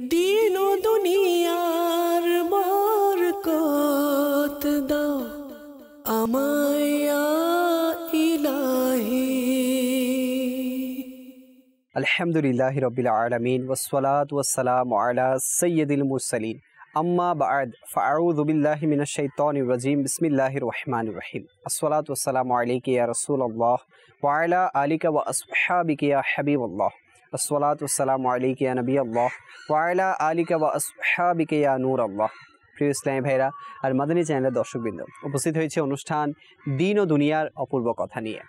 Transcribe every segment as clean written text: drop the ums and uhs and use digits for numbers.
দিন ও দুনিয়ার বরকত দাও আমায় ইয়া ইলাহি। আলহামদুলিল্লাহি রাব্বিল আলামিন ওয়াসসালাতু ওয়াসসালামু আলা সাইয়্যিদিল মুরসালিন আম্মা বা'দ ফাআউযু বিল্লাহি মিনাশ শাইতানির রাজীম বিসমিল্লাহির রহমানির রহিম। আসসালাতু ওয়াসসালামু আলাইকা ইয়া রাসূলুল্লাহ ওয়া আলা আলিকা ওয়া আসহাবিকা ইয়া হাবিবাল্লাহ। আসসালাতু ওয়াসসালামু আলাইকা ইয়া নবিয়াল্লাহ ওয়া আলা আলিকা ওয়া আসহাবিকা ইয়া নূরাল্লাহ। প্রিয় ইসলামী ভাইরা আর মাদানী চ্যানেলের দর্শকবৃন্দ, উপস্থিত হয়েছে অনুষ্ঠান দিন ও দুনিয়ার অপূর্ব কথা নিয়ে।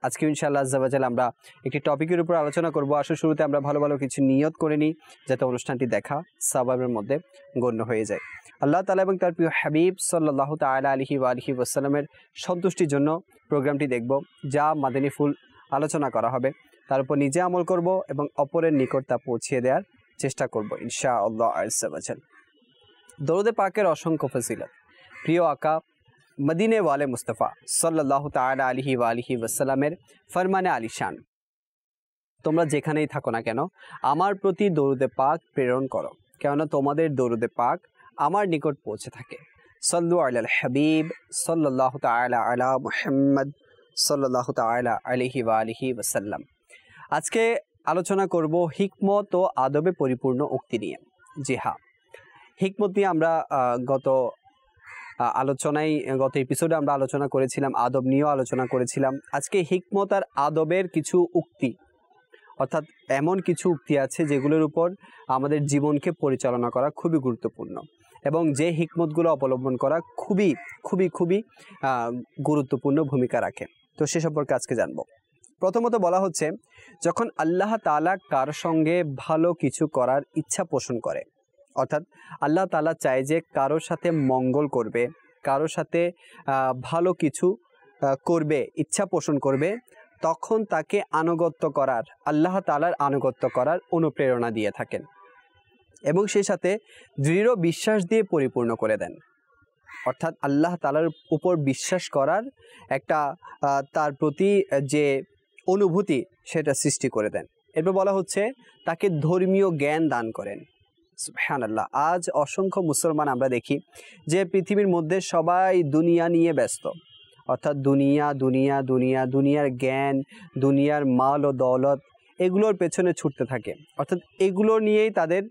আজকে ইনশাআল্লাহ আজ্জা ওয়া জাল্লা আমরা একটি টপিকের উপর আলোচনা করব। আসলে শুরুতে আমরা ভালো ভালো কিছু নিয়ত করে নিই, যাতে অনুষ্ঠানটি দেখা সওয়াবের মধ্যে গণ্য হয়ে যায়। আল্লাহ তাআলা এবং তার প্রিয় হাবিব সাল্লাল্লাহু তাআলা আলাইহি ওয়া আলিহি ওয়াসাল্লামের সন্তুষ্টির জন্য প্রোগ্রামটি দেখব, যা মাদানী ফুল আলোচনা করা হবে তার উপর নিজে আমল করব এবং অপরের নিকট তা পৌঁছিয়ে দেওয়ার চেষ্টা করব ইনশাআল্লাহ আজ্জা ওয়া জাল্লা। দরুদ পাকের অসংখ্য ফজিলত। প্রিয় আকা মদিনে ওয়ালে মুস্তাফা সাল্লাল্লাহু তাআলা আলাইহি ওয়া আলিহি ওয়াসাল্লামের ফরমানে আলিশান, তোমরা যেখানেই থাকো না কেন আমার প্রতি দরুদে পাক প্রেরণ করো, কেননা তোমাদের দরুদে পাক আমার নিকট পৌঁছে থাকে। সাল্লু আলাল হাবিব সাল্লাল্লাহু তাআলা আলা মুহাম্মদ সাল্লাল্লাহু তাআলা আলাইহি ওয়া আলিহি ওয়াসাল্লাম। আজকে আলোচনা করব হিকমত ও আদবে পরিপূর্ণ উক্তি নিয়ে। জি হ্যাঁ, হিকমত নিয়ে আমরা গত এপিসোডে আমরা আলোচনা করেছিলাম, আদব নিয়েও আলোচনা করেছিলাম। আজকে হিকমত আর আদবের কিছু উক্তি, অর্থাৎ এমন কিছু উক্তি আছে যেগুলোর উপর আমাদের জীবনকে পরিচালনা করা খুবই গুরুত্বপূর্ণ এবং যে হিকমতগুলো অবলম্বন করা খুবই খুবই খুবই গুরুত্বপূর্ণ ভূমিকা রাখে। তো সে সম্পর্কে আজকে জানবো। প্রথমত বলা হচ্ছে, যখন আল্লাহ তাআলা কার সঙ্গে ভালো কিছু করার ইচ্ছা পোষণ করে, অর্থাৎ আল্লাহ তাআলা চায় যে কারোর সাথে মঙ্গল করবে, কারোর সাথে ভালো কিছু করবে, ইচ্ছা পোষণ করবে, তখন তাকে আনুগত্য করার, আল্লাহ তাআলার আনুগত্য করার অনুপ্রেরণা দিয়ে থাকেন এবং সেই সাথে দৃঢ় বিশ্বাস দিয়ে পরিপূর্ণ করে দেন। অর্থাৎ আল্লাহ তাআলার উপর বিশ্বাস করার একটা তার প্রতি যে অনুভূতি সেটা সৃষ্টি করে দেন। এরপর বলা হচ্ছে তাকে ধর্মীয় জ্ঞান দান করেন। সুবহানাল্লাহ, আজ অসংখ্য মুসলমান আমরা দেখি যে পৃথিবীর মধ্যে সবাই দুনিয়া নিয়ে ব্যস্ত, অর্থাৎ দুনিয়া দুনিয়া দুনিয়া দুনিয়ার জ্ঞান, দুনিয়ার মাল ও দৌলত, এগুলোর পেছনে ছুটতে থাকে, অর্থাৎ এগুলো নিয়েই তাদের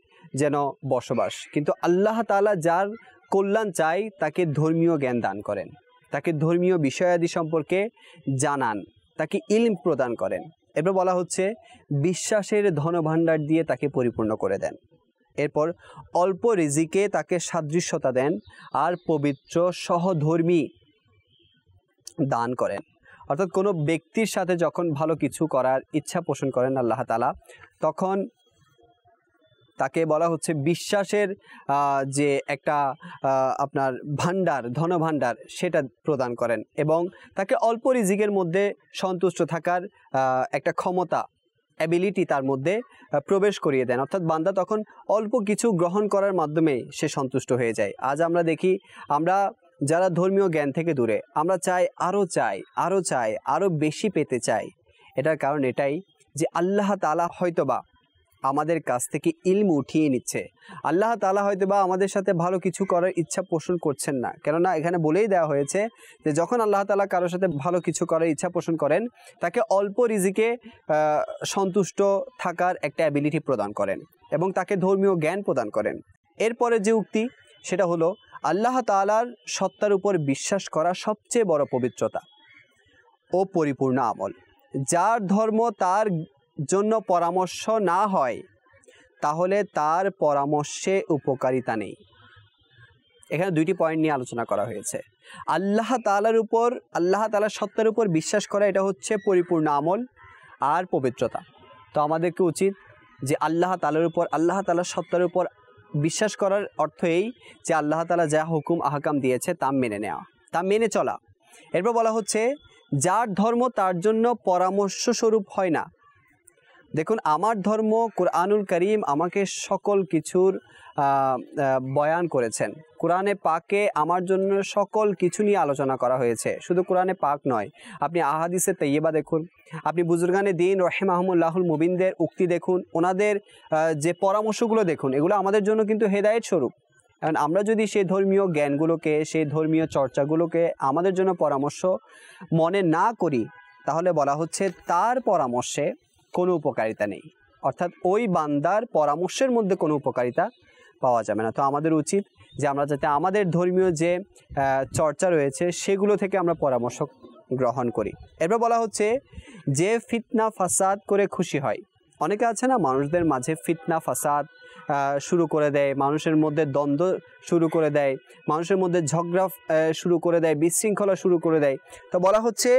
যেন বসবাস। কিন্তু আল্লাহ তাআলা যার কল্যাণ চাই তাকে ধর্মীয় জ্ঞান দান করেন, তাকে ধর্মীয় বিষয়াদি সম্পর্কে জানান, তাকে ইলম প্রদান করেন। এরপর বলা হচ্ছে বিশ্বাসের ধনভাণ্ডার দিয়ে তাকে পরিপূর্ণ করে দেন। এরপর অল্প রিজিকে তাকে সাদৃশ্যতা দেন আর পবিত্র সহধর্মী দান করেন। অর্থাৎ কোনো ব্যক্তির সাথে যখন ভালো কিছু করার ইচ্ছা পোষণ করেন আল্লাহ তাআলা, তখন তাকে বলা হচ্ছে বিশ্বাসের যে একটা আপনার ভাণ্ডার, ধনভাণ্ডার, সেটা প্রদান করেন এবং তাকে অল্প রিজিকের মধ্যে সন্তুষ্ট থাকার একটা ক্ষমতা, অ্যাবিলিটি তার মধ্যে প্রবেশ করিয়ে দেন। অর্থাৎ বান্দা তখন অল্প কিছু গ্রহণ করার মাধ্যমে সে সন্তুষ্ট হয়ে যায়। আজ আমরা দেখি, আমরা যারা ধর্মীয় জ্ঞান থেকে দূরে, আমরা চাই আরও বেশি পেতে চাই। এটার কারণ এটাই যে আল্লাহ তাআলা হয়তোবা আমাদের কাছ থেকে ইলম উঠিয়ে নিচ্ছে, আল্লাহ তাআলা হয়তোবা আমাদের সাথে ভালো কিছু করার ইচ্ছা পোষণ করছেন না। কেননা এখানে বলেই দেওয়া হয়েছে যে যখন আল্লাহ তাআলা কারোর সাথে ভালো কিছু করার ইচ্ছা পোষণ করেন, তাকে অল্প রিজিকে সন্তুষ্ট থাকার একটা অ্যাবিলিটি প্রদান করেন এবং তাকে ধর্মীয় জ্ঞান প্রদান করেন। এরপরে যে উক্তি সেটা হলো আল্লাহ তাআলার সত্তার উপর বিশ্বাস করা সবচেয়ে বড় পবিত্রতা ও পরিপূর্ণ আমল। যার ধর্ম তার জন্য পরামর্শ না হয়, তাহলে তার পরামর্শে উপকারিতা নেই। এখানে দুইটি পয়েন্ট নিয়ে আলোচনা করা হয়েছে। আল্লাহ তাআলার সত্তার উপর বিশ্বাস করা, এটা হচ্ছে পরিপূর্ণ আমল আর পবিত্রতা। তো আমাদেরকে উচিত যে আল্লাহ তাআলার সত্তার উপর বিশ্বাস করার অর্থ এই যে আল্লাহ তাআলা যা হুকুম আহকাম দিয়েছে তা মেনে নেওয়া, তা মেনে চলা। এরপর বলা হচ্ছে যার ধর্ম তার জন্য পরামর্শ স্বরূপ হয় না, দেখুন, আমার ধর্ম কোরআনুল করিম আমাকে সকল কিছুর বয়ান করেছেন। কোরআনে পাকে আমার জন্য সকল কিছু নিয়ে আলোচনা করা হয়েছে। শুধু কোরআনে পাক নয়, আপনি আহাদিসে তৈয়বা দেখুন, আপনি বুজুর্গানে দিন রহিমাহুমুল্লাহুল মুবিনদের উক্তি দেখুন, ওনাদের যে পরামর্শগুলো দেখুন, এগুলো আমাদের জন্য কিন্তু হেদায়েত স্বরূপ। কারণ আমরা যদি সেই ধর্মীয় জ্ঞানগুলোকে, সেই ধর্মীয় চর্চাগুলোকে আমাদের জন্য পরামর্শ মনে না করি, তাহলে বলা হচ্ছে তার পরামর্শে কোনো উপকারিতা নেই, অর্থাৎ ওই বান্দার পরামর্শের মধ্যে কোনো উপকারিতা পাওয়া যাবে না। তো আমাদের উচিত যে আমরা যাতে আমাদের ধর্মীয় যে চর্চা রয়েছে সেগুলো থেকে আমরা পরামর্শ গ্রহণ করি। এরপর বলা হচ্ছে যে ফিতনা ফাসাদ করে খুশি হয়। অনেকে আছে না, মানুষদের মাঝে ফিতনা ফাসাদ শুরু করে দেয়, মানুষের মধ্যে দ্বন্দ্ব শুরু করে দেয়, মানুষের মধ্যে ঝগড়া শুরু করে দেয়, বিশৃঙ্খলা শুরু করে দেয়। তো বলা হচ্ছে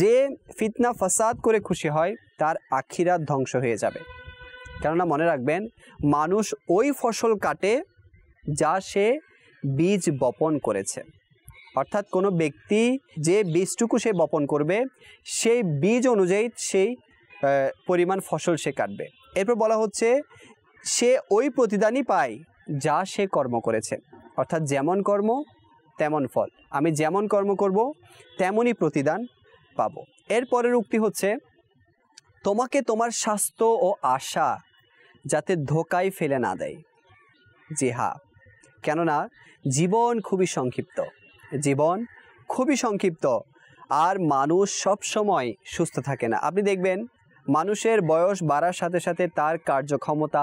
যে ফিতনা ফাসাদ করে খুশি হয় তার আখিরাত ধ্বংস হয়ে যাবে। কেননা মনে রাখবেন, মানুষ ওই ফসল কাটে যা সে বীজ বপন করেছে। অর্থাৎ কোনো ব্যক্তি যে বীজটুকু সে বপন করবে, সেই বীজ অনুযায়ী সেই পরিমাণ ফসল সে কাটবে। এরপর বলা হচ্ছে সে ওই প্রতিদানই পায় যা সে কর্ম করেছে। অর্থাৎ যেমন কর্ম তেমন ফল, আমি যেমন কর্ম করব তেমনই প্রতিদান পাব। এরপরের উক্তি হচ্ছে তোমাকে তোমার স্বাস্থ্য ও আশা যাতে ধোকায় ফেলে না দেয়। জি হ্যাঁ, কেননা জীবন খুবই সংক্ষিপ্ত, জীবন খুবই সংক্ষিপ্ত, আর মানুষ সব সময় সুস্থ থাকে না। আপনি দেখবেন মানুষের বয়স বাড়ার সাথে সাথে তার কার্যক্ষমতা,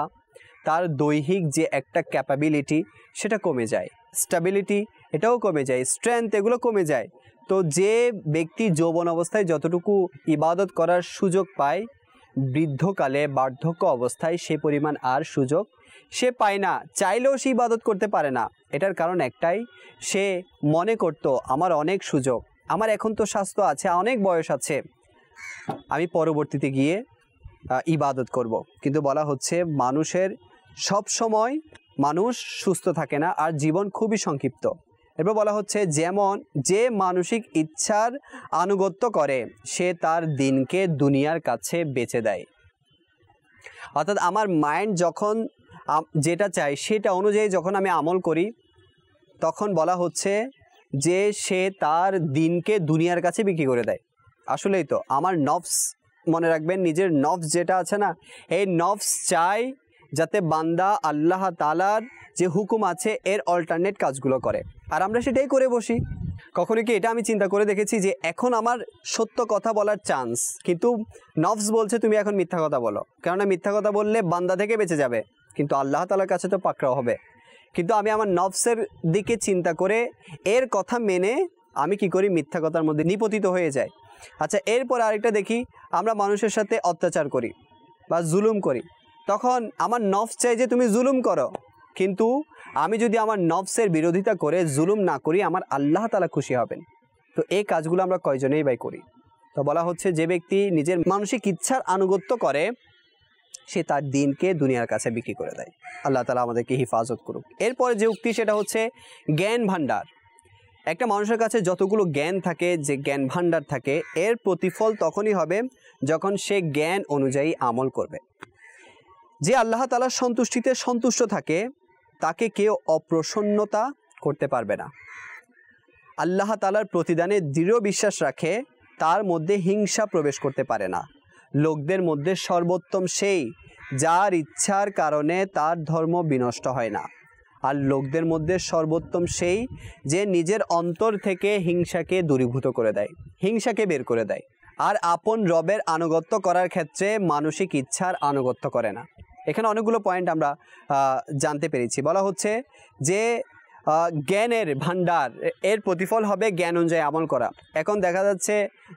তার দৈহিক যে একটা ক্যাপাবিলিটি সেটা কমে যায়, স্টেবিলিটি এটাও কমে যায়, স্ট্রেংথ এগুলো কমে যায়। তো যে ব্যক্তি যৌবন অবস্থায় যতটুকু ইবাদত করার সুযোগ পায়, বৃদ্ধকালে বার্ধক্য অবস্থায় সে পরিমাণ আর সুযোগ সে পায় না, চাইলেও সে ইবাদত করতে পারে না। এটার কারণ একটাই, সে মনে করতো আমার অনেক সুযোগ, আমার এখন তো স্বাস্থ্য আছে, অনেক বয়স আছে, আমি পরবর্তীতে গিয়ে ইবাদত করব। কিন্তু বলা হচ্ছে মানুষের সব সময় মানুষ সুস্থ থাকে না, আর জীবন খুবই সংক্ষিপ্ত। এরপর বলা হচ্ছে যেমন যে মানসিক ইচ্ছার আনুগত্য করে সে তার দিনকে দুনিয়ার কাছে বেচে দেয়। অর্থাৎ আমার মাইন্ড যখন যেটা চাই সেটা অনুযায়ী যখন আমি আমল করি, তখন বলা হচ্ছে যে সে তার দিনকে দুনিয়ার কাছে বিক্রি করে দেয়। আসলেই তো আমার নফস, মনে রাখবেন নিজের নফস যেটা আছে না, এই নফস চাই যাতে বান্দা আল্লাহ তাআলার যে হুকুম আছে এর অল্টারনেট কাজগুলো করে, আর আমরা সেটাই করে বসি। কখনো কি এটা আমি চিন্তা করে দেখেছি যে এখন আমার সত্য কথা বলার চান্স, কিন্তু নফস বলছে তুমি এখন মিথ্যা কথা বলো, কেননা মিথ্যা কথা বললে বান্দা থেকে বেঁচে যাবে, কিন্তু আল্লাহ তাআলার কাছে তো পাকড়াও হবে। কিন্তু আমি আমার নফসের দিকে চিন্তা করে এর কথা মেনে আমি কি করি, মিথ্যা কথার মধ্যে নিপতিত হয়ে যায়। আচ্ছা, এরপর আরেকটা দেখি, আমরা মানুষের সাথে অত্যাচার করি বা জুলুম করি, তখন আমার নফস চাই যে তুমি জুলুম করো, কিন্তু আমি যদি আমার নফসের বিরোধিতা করে জুলুম না করি, আমার আল্লাহ তাআলা খুশি হবেন। তো এই কাজগুলো আমরা কয়জনেই বাই করি? তো বলা হচ্ছে যে ব্যক্তি নিজের মানসিক ইচ্ছার আনুগত্য করে সে তার দিনকে দুনিয়ার কাছে বিক্রি করে দেয়। আল্লাহ তাআলা আমাদেরকে হিফাজত করুক। এরপরে যে উক্তি সেটা হচ্ছে জ্ঞান ভাণ্ডার। একটা মানুষের কাছে যতগুলো জ্ঞান থাকে, যে জ্ঞান ভাণ্ডার থাকে, এর প্রতিফল তখনই হবে যখন সে জ্ঞান অনুযায়ী আমল করবে। যে আল্লাহ তাআলার সন্তুষ্টিতে সন্তুষ্ট থাকে তাকে কেউ অপ্রসন্নতা করতে পারবে না। আল্লাহ তাআলার প্রতিদানে দৃঢ় বিশ্বাস রাখে, তার মধ্যে হিংসা প্রবেশ করতে পারে না। লোকদের মধ্যে সর্বোত্তম সেই যার ইচ্ছার কারণে তার ধর্ম বিনষ্ট হয় না, আর লোকদের মধ্যে সর্বোত্তম সেই যে নিজের অন্তর থেকে হিংসাকে দূরীভূত করে দেয়, হিংসাকে বের করে দেয়, আর আপন রবের আনুগত্য করার ক্ষেত্রে মানসিক ইচ্ছার আনুগত্য করে না। এখানে অনেকগুলো পয়েন্ট আমরা জানতে পেরেছি। বলা হচ্ছে যে জ্ঞানের ভাণ্ডার, এর প্রতিফল হবে জ্ঞান অনুযায়ী আমল করা। এখন দেখা যাচ্ছে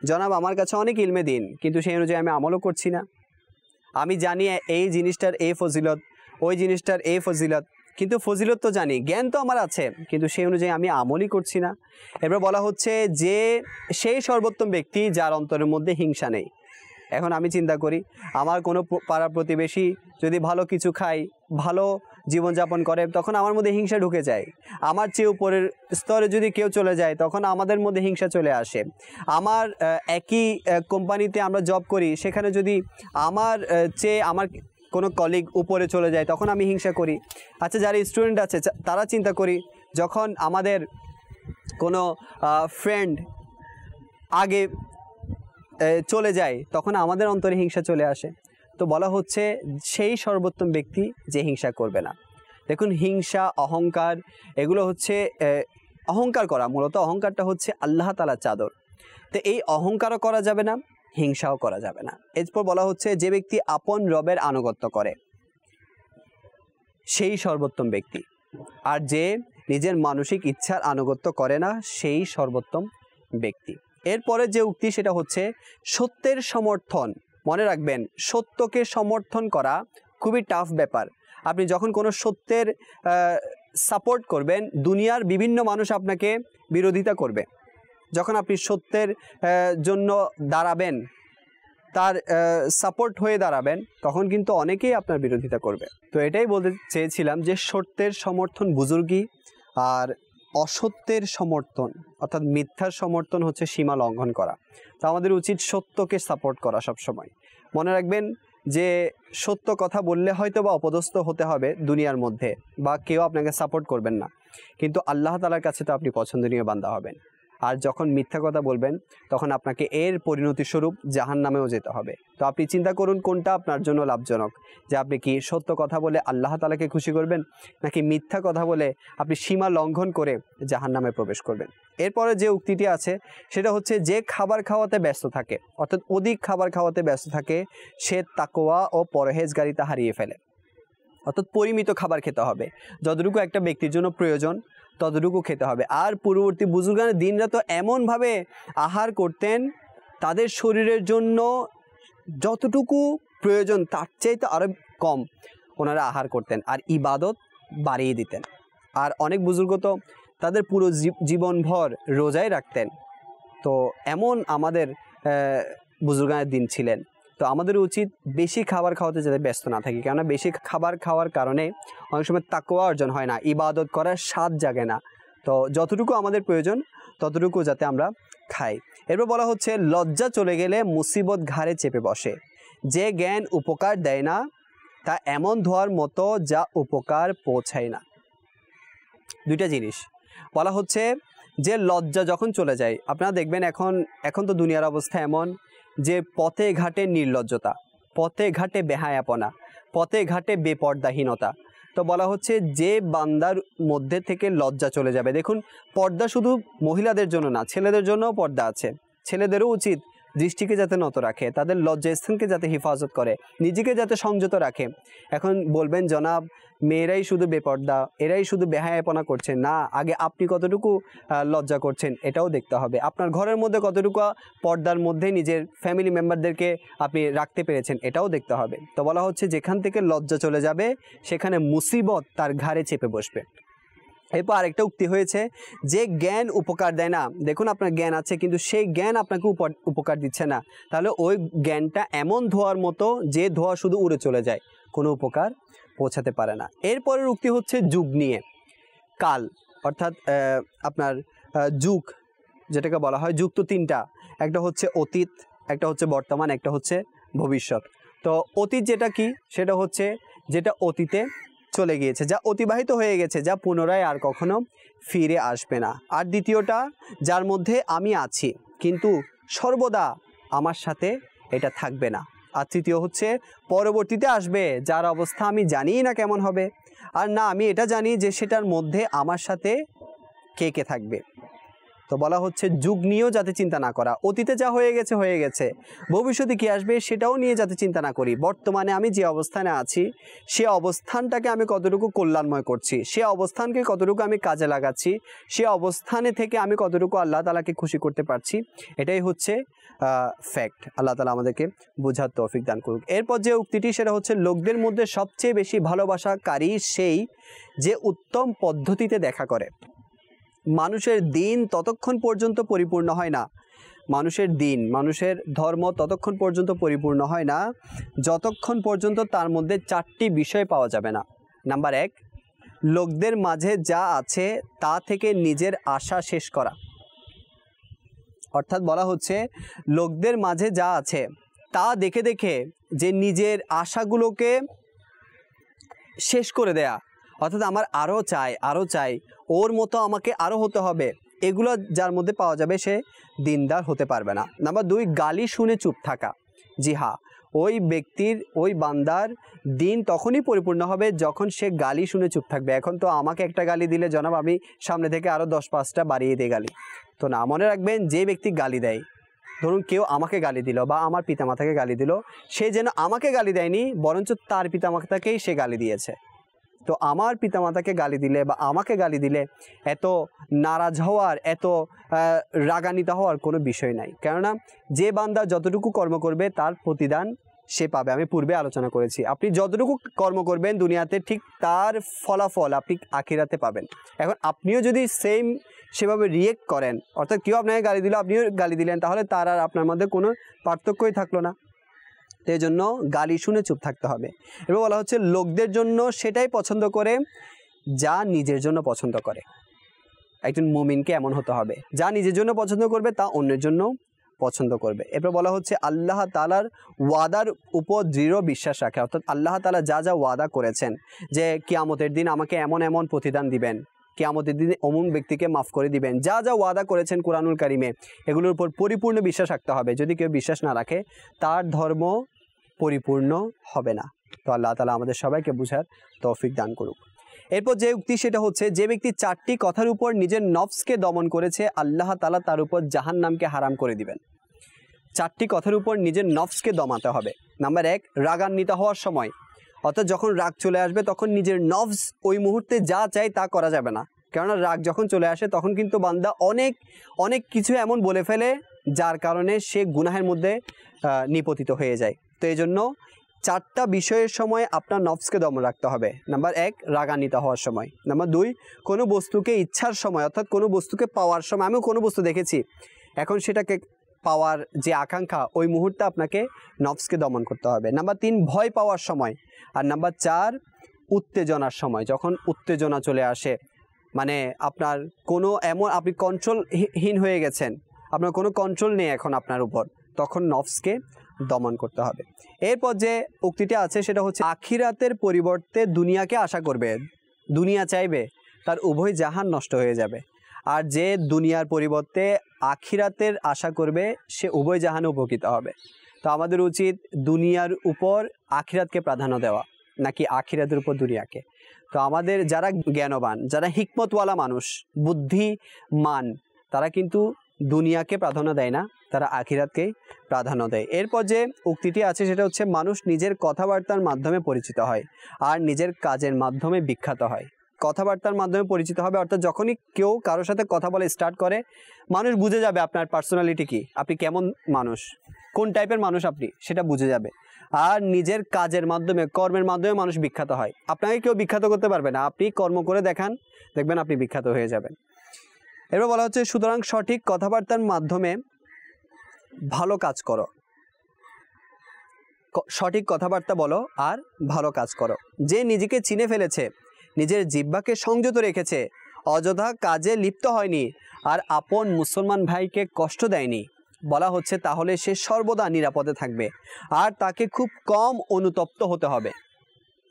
জনাব আমার কাছে অনেক ইলমে দিন, কিন্তু সেই অনুযায়ী আমি আমলও করছি না। আমি জানি এই জিনিসটার এই ফজিলত, ওই জিনিসটার এই ফজিলত, কিন্তু ফজিলত তো জানি, জ্ঞান তো আমার আছে, কিন্তু সেই অনুযায়ী আমি আমলই করছি না। এরপর বলা হচ্ছে যে সেই সর্বোত্তম ব্যক্তি যার অন্তরের মধ্যে হিংসা নেই। এখন আমি চিন্তা করি, আমার কোনো পাড়া প্রতিবেশী যদি ভালো কিছু খায়, ভালো জীবনযাপন করে তখন আমার মধ্যে হিংসা ঢুকে যায়। আমার চেয়ে উপরের স্তরে যদি কেউ চলে যায় তখন আমাদের মধ্যে হিংসা চলে আসে। আমার একই কোম্পানিতে আমরা জব করি, সেখানে যদি আমার চেয়ে আমার কোনো কলিগ উপরে চলে যায় তখন আমি হিংসা করি। আচ্ছা, যারা স্টুডেন্ট আছে তারা চিন্তা করি, যখন আমাদের কোনো ফ্রেন্ড আগে চলে যায় তখন আমাদের অন্তরে হিংসা চলে আসে। তো বলা হচ্ছে সেই সর্বোত্তম ব্যক্তি যে হিংসা করবে না। দেখুন, হিংসা, অহংকার, এগুলো হচ্ছে অহংকার করা, মূলত অহংকারটা হচ্ছে আল্লাহ তাআলার চাদর। তো এই অহংকারও করা যাবে না, হিংসাও করা যাবে না। এরপর বলা হচ্ছে যে ব্যক্তি আপন রবের আনুগত্য করে সেই সর্বোত্তম ব্যক্তি, আর যে নিজের মানসিক ইচ্ছার আনুগত্য করে না সেই সর্বোত্তম ব্যক্তি। এরপরে যে উক্তি সেটা হচ্ছে সত্যের সমর্থন। মনে রাখবেন, সত্যকে সমর্থন করা খুবই টাফ ব্যাপার। আপনি যখন কোনো সত্যের সাপোর্ট করবেন, দুনিয়ার বিভিন্ন মানুষ আপনাকে বিরোধিতা করবে। যখন আপনি সত্যের জন্য দাঁড়াবেন, তার সাপোর্ট হয়ে দাঁড়াবেন, তখন কিন্তু অনেকেই আপনার বিরোধিতা করবে। তো এটাই বলতে চেয়েছিলাম যে সত্যের সমর্থন বুজুর্গি, আর অসত্যের সমর্থন অর্থাৎ মিথ্যার সমর্থন হচ্ছে সীমা লঙ্ঘন করা। তো আমাদের উচিত সত্যকে সাপোর্ট করা সবসময়। মনে রাখবেন যে সত্য কথা বললে হয়তো বা অপদস্থ হতে হবে দুনিয়ার মধ্যে, বা কেউ আপনাকে সাপোর্ট করবেন না, কিন্তু আল্লাহ তাআলার কাছে তো আপনি পছন্দনীয় বান্দা হবেন। আর যখন মিথ্যা কথা বলবেন তখন আপনাকে এর পরিণতিস্বরূপ জাহান্নামেও যেতে হবে। তো আপনি চিন্তা করুন কোনটা আপনার জন্য লাভজনক, যে আপনি কি সত্য কথা বলে আল্লাহ তাআলাকে খুশি করবেন, নাকি মিথ্যা কথা বলে আপনি সীমা লঙ্ঘন করে জাহান্নামে প্রবেশ করবেন। এরপরে যে উক্তিটি আছে সেটা হচ্ছে যে খাবার খাওয়াতে ব্যস্ত থাকে, অর্থাৎ অধিক খাবার খাওয়াতে ব্যস্ত থাকে, সে তাকওয়া ও পরহেজগারিতা হারিয়ে ফেলে। অর্থাৎ পরিমিত খাবার খেতে হবে, যতটুকু একটা ব্যক্তির জন্য প্রয়োজন ততটুকু খেতে হবে। আর পূর্ববর্তী বুজুর্গান দিনরা তো এমনভাবে আহার করতেন, তাদের শরীরের জন্য যতটুকু প্রয়োজন তার চাইতে আরও কম ওনারা আহার করতেন, আর ইবাদত বাড়িয়ে দিতেন। আর অনেক বুজুর্গ তো তাদের পুরো জীবনভর রোজাই রাখতেন। তো এমন আমাদের বুজুর্গানের দিন ছিলেন। তো আমাদের উচিত বেশি খাবার খাওয়াতে যাতে ব্যস্ত না থাকি, কেননা বেশি খাবার খাওয়ার কারণে অনেক সময় তাকওয়া অর্জন হয় না, ইবাদত করার স্বাদ জাগে না। তো যতটুকু আমাদের প্রয়োজন ততটুকু যাতে আমরা খাই। এরপর বলা হচ্ছে লজ্জা চলে গেলে মুসিবত ঘাড়ে চেপে বসে, যে জ্ঞান উপকার দেয় না তা এমন ধোয়ার মতো যা উপকার পৌঁছায় না। দুইটা জিনিস বলা হচ্ছে যে লজ্জা যখন চলে যায়, আপনারা দেখবেন এখন তো দুনিয়ার অবস্থা এমন যে পথে ঘাটে নির্লজ্জতা, পথে ঘাটে বেহায়াপনা, পথে ঘাটে বেপর্দাহীনতা। তো বলা হচ্ছে যে বান্দার মধ্যে থেকে লজ্জা চলে যাবে। দেখুন, পর্দা শুধু মহিলাদের জন্য না, ছেলেদের জন্যও পর্দা আছে। ছেলেদেরও উচিত দৃষ্টিকে যাতে নত রাখে, তাদের লজ্জাস্থানকে যাতে হেফাজত করে, নিজেকে যাতে সংযত রাখে। এখন বলবেন জনাব মেয়েরাই শুধু বেপর্দা, এরাই শুধু বেহায়াপনা করছেন। না, আগে আপনি কতটুকু লজ্জা করছেন এটাও দেখতে হবে। আপনার ঘরের মধ্যে কতটুকু পর্দার মধ্যে নিজের ফ্যামিলি মেম্বারদেরকে আপনি রাখতে পেরেছেন এটাও দেখতে হবে। তো বলা হচ্ছে যেখান থেকে লজ্জা চলে যাবে সেখানে মুসিবত তার ঘাড়ে চেপে বসবে। এরপর আরেকটা উক্তি হয়েছে যে জ্ঞান উপকার দেয় না। দেখুন, আপনার জ্ঞান আছে কিন্তু সেই জ্ঞান আপনাকে উপকার দিচ্ছে না, তাহলে ওই জ্ঞানটা এমন ধোঁয়ার মতো যে ধোঁয়া শুধু উড়ে চলে যায়, কোনো উপকার পৌঁছাতে পারে না। এরপরের উক্তি হচ্ছে যুগ নিয়ে, কাল অর্থাৎ আপনার যুগ যেটাকে বলা হয়, যুগ তো তিনটা, একটা হচ্ছে অতীত, একটা হচ্ছে বর্তমান, একটা হচ্ছে ভবিষ্যৎ। তো অতীত যেটা কি, সেটা হচ্ছে যেটা অতীতে চলে গিয়েছে, যা অতিবাহিত হয়ে গেছে, যা পুনরায় আর কখনো ফিরে আসবে না। আর দ্বিতীয়টা যার মধ্যে আমি আছি কিন্তু সর্বদা আমার সাথে এটা থাকবে না। আর তৃতীয় হচ্ছে পরবর্তীতে আসবে, যার অবস্থা আমি জানিই না কেমন হবে, আর না আমি এটা জানি যে সেটার মধ্যে আমার সাথে কে কে থাকবে। তো বলা হচ্ছে যুগ নিয়েও যাতে চিন্তা না করা, অতীতে যা হয়ে গেছে হয়ে গেছে, ভবিষ্যতে কী আসবে সেটাও নিয়ে যাতে চিন্তা না করি। বর্তমানে আমি যে অবস্থানে আছি সে অবস্থানটাকে আমি কতটুকু কল্যাণময় করছি, সে অবস্থানকে কতটুকু আমি কাজে লাগাচ্ছি, সে অবস্থানে থেকে আমি কতটুকু আল্লাহ তাআলাকে খুশি করতে পারছি, এটাই হচ্ছে ফ্যাক্ট। আল্লাহ তাআলা আমাদেরকে বোঝার তৌফিক দান করুক। এরপর যে উক্তিটি সেটা হচ্ছে লোকদের মধ্যে সবচেয়ে বেশি ভালোবাসাকারী সেই যে উত্তম পদ্ধতিতে দেখা করে। মানুষের দিন ততক্ষণ পর্যন্ত পরিপূর্ণ হয় না, মানুষের দিন, মানুষের ধর্ম ততক্ষণ পর্যন্ত পরিপূর্ণ হয় না যতক্ষণ পর্যন্ত তার মধ্যে চারটি বিষয় পাওয়া যাবে না। নাম্বার 1, লোকদের মাঝে যা আছে তা থেকে নিজের আশা শেষ করা। অর্থাৎ বলা হচ্ছে লোকদের মাঝে যা আছে তা দেখে দেখে যে নিজের আশাগুলোকে শেষ করে দেয়া, অর্থাৎ আমার আরও চাই, ওর মতো আমাকে আরও হতে হবে, এগুলো যার মধ্যে পাওয়া যাবে সে দিনদার হতে পারবে না। নাম্বার 2, গালি শুনে চুপ থাকা। জি হ্যাঁ, ওই ব্যক্তির, ওই বান্দার দিন তখনই পরিপূর্ণ হবে যখন সে গালি শুনে চুপ থাকবে। এখন তো আমাকে একটা গালি দিলে জনাব আমি সামনে থেকে আরও 10-5টা বাড়িয়ে দিই গালি, তো না, মনে রাখবেন যে ব্যক্তি গালি দেয়, ধরুন কেউ আমাকে গালি দিল বা আমার পিতামাতাকে গালি দিল, সে যেন আমাকে গালি দেয়নি, বরঞ্চ তার পিতামাতাকেই সে গালি দিয়েছে। তো আমার পিতামাতাকে গালি দিলে বা আমাকে গালি দিলে এত নারাজ হওয়ার, এত রাগান্বিত হওয়ার কোনো বিষয় নাই, কেননা যে বান্দা যতটুকু কর্ম করবে তার প্রতিদান সে পাবে। আমি পূর্বে আলোচনা করেছি, আপনি যতটুকু কর্ম করবেন দুনিয়াতে ঠিক তার ফলাফল আপনি আখিরাতে পাবেন। এখন আপনিও যদি সেভাবে রিয়েক্ট করেন, অর্থাৎ কেউ আপনাকে গালি দিল আপনিও গালি দিলেন, তাহলে তার আর আপনার মধ্যে কোনো পার্থক্যই থাকলো না। তো এই জন্য গালি শুনে চুপ থাকতে হবে। এবার বলা হচ্ছে লোকদের জন্য সেটাই পছন্দ করে যা নিজের জন্য পছন্দ করে। একজন মুমিনকে এমন হতে হবে, যা নিজের জন্য পছন্দ করবে তা অন্যের জন্য পছন্দ করবে। এরপর বলা হচ্ছে আল্লাহ তাআলার ওয়াদার উপর দৃঢ় বিশ্বাস রাখে, অর্থাৎ আল্লাহ তাআলা যা যা ওয়াদা করেছেন যে কিয়ামতের দিন আমাকে এমন এমন প্রতিদান দিবেন, কিয়ামতের দিন অমুক ব্যক্তিকে মাফ করে দিবেন, যা যা ওয়াদা করেছেন কুরআনুল কারিমে, এগুলোর উপর পরিপূর্ণ বিশ্বাস রাখতে হবে। যদি কেউ বিশ্বাস না রাখে তার ধর্ম পরিপূর্ণ হবে না। তো আল্লাহ তাআলা আমাদের সবাইকে বুঝার তৌফিক দান করুক। এরপর যে উক্তি সেটা হচ্ছে, যে ব্যক্তি 4টি কথার উপর নিজের নফসকে দমন করেছে আল্লাহ তাআলা তার উপর জাহান্নামকে হারাম করে দিবেন। 4টি কথার উপর নিজের নফসকে দমাতে হবে। নাম্বার 1, রাগান্বিত হওয়ার সময়, অর্থাৎ যখন রাগ চলে আসবে তখন নিজের নফস ওই মুহূর্তে যা চায় তা করা যাবে না, কেননা রাগ যখন চলে আসে তখন কিন্তু বান্দা অনেক কিছু এমন বলে ফেলে যার কারণে সে গুনাহের মধ্যে নিপতিত হয়ে যায়। তো এই জন্য 4টা বিষয়ের সময় আপনার নফসকে দমন রাখতে হবে। নাম্বার 1, রাগান্বিত হওয়ার সময়। নাম্বার 2, কোনো বস্তুকে ইচ্ছার সময়, অর্থাৎ কোনো বস্তুকে পাওয়ার সময়। আমিও কোনো বস্তু দেখেছি, এখন সেটাকে পাওয়ার যে আকাঙ্ক্ষা, ওই মুহূর্তে আপনাকে নফসকে দমন করতে হবে। নাম্বার 3, ভয় পাওয়ার সময়। আর নাম্বার 4, উত্তেজনার সময়, যখন উত্তেজনা চলে আসে, মানে আপনার কোনো এমন আপনি কন্ট্রোলহীন হয়ে গেছেন, আপনার কোনো কন্ট্রোল নেই এখন আপনার উপর, তখন নফসকে দমন করতে হবে। এরপর যে উক্তিটা আছে সেটা হচ্ছে আখিরাতের পরিবর্তে দুনিয়াকে আশা করবে, দুনিয়া চাইবে, তার উভয় জাহান নষ্ট হয়ে যাবে। আর যে দুনিয়ার পরিবর্তে আখিরাতের আশা করবে সে উভয় জাহানে উপকৃত হবে। তো আমাদের উচিত দুনিয়ার উপর আখিরাতকে প্রাধান্য দেওয়া, নাকি আখিরাতের উপর দুনিয়াকে। তো আমাদের যারা জ্ঞানবান, যারা হিকমতওয়ালা মানুষ, বুদ্ধিমান, তারা কিন্তু দুনিয়াকে প্রাধান্য দেয় না, তারা আখিরাতকেই প্রাধান্য দেয়। এরপর যে উক্তিটি আছে সেটা হচ্ছে মানুষ নিজের কথাবার্তার মাধ্যমে পরিচিত হয় আর নিজের কাজের মাধ্যমে বিখ্যাত হয়। কথাবার্তার মাধ্যমে পরিচিত হবে, অর্থাৎ যখনই কেউ কারোর সাথে কথা বলে স্টার্ট করে, মানুষ বুঝে যাবে আপনার পার্সোনালিটি কি, আপনি কেমন মানুষ, কোন টাইপের মানুষ আপনি, সেটা বুঝে যাবে। আর নিজের কাজের মাধ্যমে, কর্মের মাধ্যমে মানুষ বিখ্যাত হয়। আপনাকে কেউ বিখ্যাত করতে পারবে না, আপনি কর্ম করে দেখান, দেখবেন আপনি বিখ্যাত হয়ে যাবেন। এরপর বলা হচ্ছে সুতরাং সঠিক কথাবার্তার মাধ্যমে ভালো কাজ করো, সঠিক কথাবার্তা বলো আর ভালো কাজ করো। যে নিজেকে চিনে ফেলেছে, নিজের জিহ্বাকে সংযত রেখেছে, অযথা কাজে লিপ্ত হয়নি আর আপন মুসলমান ভাইকে কষ্ট দেয়নি, বলা হচ্ছে তাহলে সে সর্বদা নিরাপদে থাকবে আর তাকে খুব কম অনুতপ্ত হতে হবে।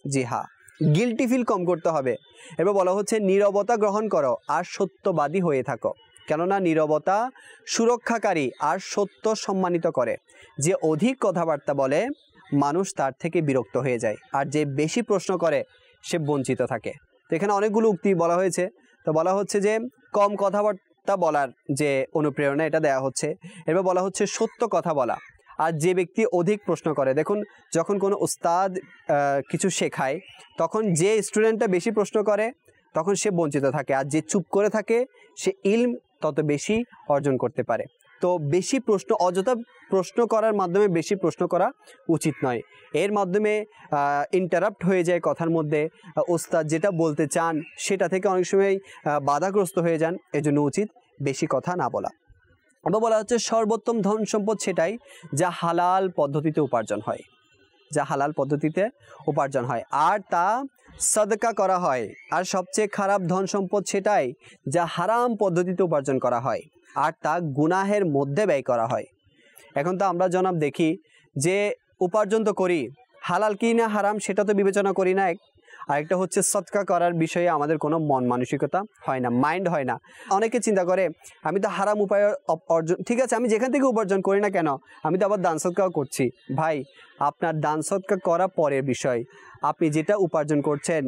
জি হ্যাঁ, গিল্টি ফিল কম করতে হবে। এবার বলা হচ্ছে নীরবতা গ্রহণ করো আর সত্যবাদী হয়ে থাকো, কেননা নীরবতা সুরক্ষাকারী আর সত্য সম্মানিত করে। যে অধিক কথাবার্তা বলে মানুষ তার থেকে বিরক্ত হয়ে যায়, আর যে বেশি প্রশ্ন করে সে বঞ্চিত থাকে। তো এখানে অনেকগুলো উক্তি বলা হয়েছে। তো বলা হচ্ছে যে কম কথাবার্তা বলার যে অনুপ্রেরণা এটা দেয়া হচ্ছে। এবার বলা হচ্ছে সত্য কথা বলা। আর যে ব্যক্তি অধিক প্রশ্ন করে, দেখুন যখন কোনো উস্তাদ কিছু শেখায় তখন যে স্টুডেন্টটা বেশি প্রশ্ন করে তখন সে বঞ্চিত থাকে, আর যে চুপ করে থাকে সে ইলম তত বেশি অর্জন করতে পারে। তো বেশি প্রশ্ন, অযথা প্রশ্ন করার মাধ্যমে বেশি প্রশ্ন করা উচিত নয়। এর মাধ্যমে ইন্টারাপ্ট হয়ে যায় কথার মধ্যে, ওস্তাদ যেটা বলতে চান সেটা থেকে অনেক সময় বাধাগ্রস্ত হয়ে যান। এজন্য উচিত বেশি কথা না বলা। আবার বলা হচ্ছে সর্বোত্তম ধন সম্পদ সেটাই যা হালাল পদ্ধতিতে উপার্জন হয়, যা হালাল পদ্ধতিতে উপার্জন হয়, আর তা সাদকা করা হয়। আর সবচেয়ে খারাপ ধন সম্পদ সেটাই যা হারাম পদ্ধতিতে উপার্জন করা হয় আর তা গুনাহের মধ্যে ব্যয় করা হয়। এখন তো আমরা জনাব দেখি যে উপার্জন তো করি, হালাল কি না হারাম সেটা তো বিবেচনা করি না। আরেকটা হচ্ছে সদকা করার বিষয়ে আমাদের কোনো মন মানসিকতা হয় না, মাইন্ড হয় না। অনেকে চিন্তা করে আমি তো হারাম উপায় অর্জন, ঠিক আছে আমি যেখান থেকে উপার্জন করি না কেন, আমি তো আবার দান সদকাও করছি। ভাই, আপনার দান সদকা করা পরের বিষয়, আপনি যেটা উপার্জন করছেন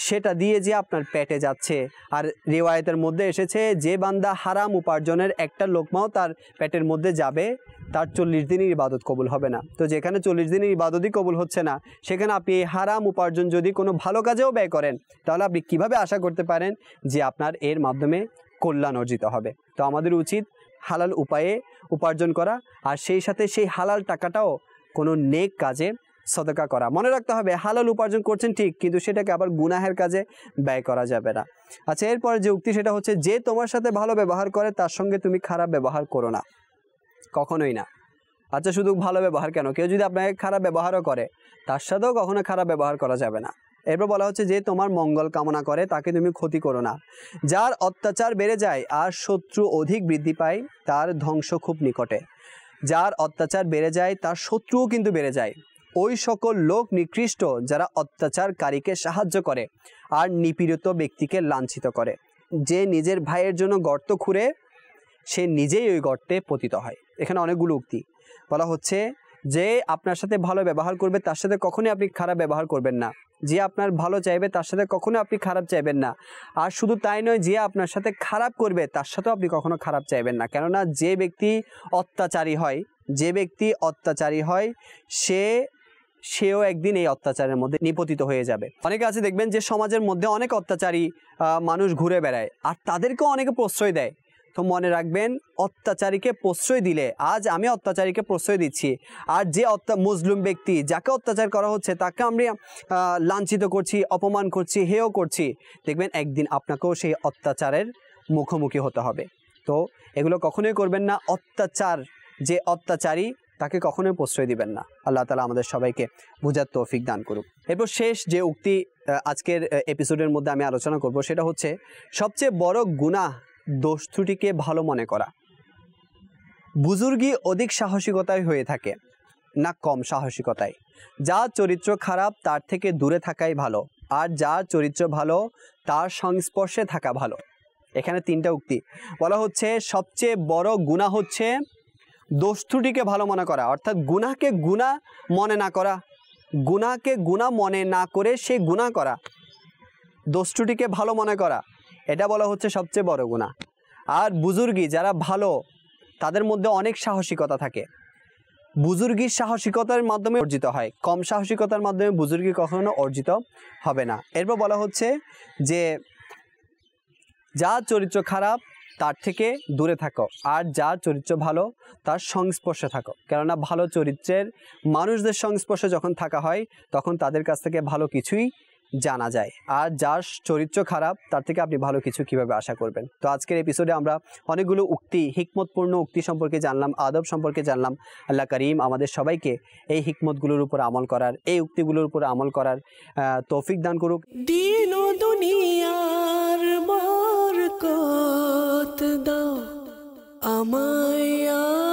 সেটা দিয়ে যে আপনার পেটে যাচ্ছে। আর রিওয়ায়েতের মধ্যে এসেছে যে বান্দা হারাম উপার্জনের একটা লোকমাও তার পেটের মধ্যে যাবে তার 40 দিনের ইবাদত কবুল হবে না। তো যেখানে 40 দিনের ইবাদতই কবুল হচ্ছে না, সেখানে আপনি এই হারাম উপার্জন যদি কোনো ভালো কাজেও ব্যয় করেন, তাহলে আপনি কিভাবে আশা করতে পারেন যে আপনার এর মাধ্যমে কল্যাণ অর্জিত হবে? তো আমাদের উচিত হালাল উপায়ে উপার্জন করা, আর সেই সাথে সেই হালাল টাকাটাও কোনো নেক কাজে সদকা করা। মনে রাখতে হবে হালাল উপার্জন করছেন ঠিক, কিন্তু সেটাকে আবার গুনাহের কাজে ব্যয় করা যাবে না। আচ্ছা, এরপরে যে উক্তি সেটা হচ্ছে যে তোমার সাথে ভালো ব্যবহার করে তার সঙ্গে তুমি খারাপ ব্যবহার করো না, কখনোই না। আচ্ছা, শুধু ভালো ব্যবহার কেন, কেউ যদি আপনাকে খারাপ ব্যবহারও করে তার সাথেও কখনো খারাপ ব্যবহার করা যাবে না। এরপর বলা হচ্ছে যে তোমার মঙ্গল কামনা করে তাকে তুমি ক্ষতি করো না। যার অত্যাচার বেড়ে যায় আর শত্রু অধিক বৃদ্ধি পায় তার ধ্বংস খুব নিকটে। যার অত্যাচার বেড়ে যায় তার শত্রুও কিন্তু বেড়ে যায়। ওই সকল লোক নিকৃষ্ট যারা অত্যাচারকারীকে সাহায্য করে আর নিপীড়িত ব্যক্তিকে লাঞ্ছিত করে। যে নিজের ভাইয়ের জন্য গর্ত খুঁড়ে সে নিজেই ওই গর্তে পতিত হয়। এখানে অনেকগুলো উক্তি বলা হচ্ছে যে আপনার সাথে ভালো ব্যবহার করবে তার সাথে কখনোই আপনি খারাপ ব্যবহার করবেন না। যে আপনার ভালো চাইবে তার সাথে কখনো আপনি খারাপ চাইবেন না। আর শুধু তাই নয়, যে আপনার সাথে খারাপ করবে তার সাথেও আপনি কখনো খারাপ চাইবেন না। কেননা যে ব্যক্তি অত্যাচারী হয় সেও একদিন এই অত্যাচারের মধ্যে নিপতিত হয়ে যাবে। অনেকে আছে দেখবেন যে সমাজের মধ্যে অনেক অত্যাচারী মানুষ ঘুরে বেড়ায় আর তাদেরকেও অনেকে প্রশ্রয় দেয়। তো মনে রাখবেন, অত্যাচারীকে প্রশ্রয় দিলে, আজ আমি অত্যাচারীকে প্রশ্রয় দিচ্ছি, আর যে মুসলিম ব্যক্তি যাকে অত্যাচার করা হচ্ছে তাকে আমরা লাঞ্ছিত করছি, অপমান করছি, হেয় করছি, দেখবেন একদিন আপনাকেও সেই অত্যাচারের মুখোমুখি হতে হবে। তো এগুলো কখনোই করবেন না। যে অত্যাচারী তাকে কখনোই প্রশ্রয় দিবেন না। আল্লাহ তাআলা আমাদের সবাইকে বুঝার তৌফিক দান করুক। এরপর শেষ যে উক্তি আজকের এপিসোডের মধ্যে আমি আলোচনা করব সেটা হচ্ছে সবচেয়ে বড় গুনাহ দোষ ত্রুটিকে ভালো মনে করা। বুজুর্গি অধিক সাহসিকতায় হয়ে থাকে না কম সাহসিকতায়। যার চরিত্র খারাপ তার থেকে দূরে থাকাই ভালো, আর যার চরিত্র ভালো তার সংস্পর্শে থাকা ভালো। এখানে 3টা উক্তি বলা হচ্ছে। সবচেয়ে বড় গুনাহ হচ্ছে দোষ ত্রুটিকে ভালো মনে করা, অর্থাৎ গুনাহকে গুনাহ মনে না করা, গুনাহকে গুনাহ মনে না করে সে গুনাহ করা, দোষ ত্রুটিকে ভালো মনে করা, এটা বলা হচ্ছে সবচেয়ে বড় গুনাহ। আর বুজুর্গি যারা ভালো তাদের মধ্যে অনেক সাহসিকতা থাকে। বুজুর্গির সাহসিকতার মাধ্যমে অর্জিত হয়, কম সাহসিকতার মাধ্যমে বুজুর্গি কখনো অর্জিত হবে না। এরপর বলা হচ্ছে যে যার চরিত্র খারাপ তার থেকে দূরে থাকো, আর যার চরিত্র ভালো তার সংস্পর্শে থাকো। কেননা ভালো চরিত্রের মানুষদের সংস্পর্শে যখন থাকা হয় তখন তাদের কাছ থেকে ভালো কিছুই জানা যায়, আর যার চরিত্র খারাপ তার থেকে আপনি ভালো কিছু কিভাবে আশা করবেন। তো আজকের এপিসোডে আমরা অনেকগুলো উক্তি, হিকমতপূর্ণ উক্তি সম্পর্কে জানলাম, আদব সম্পর্কে জানলাম। আল্লাহ করিম আমাদের সবাইকে এই হিকমতগুলোর উপর আমল করার, এই উক্তিগুলোর উপর আমল করার তৌফিক দান করুক। দিন ও দুনিয়ার বরকত দাও আমায়।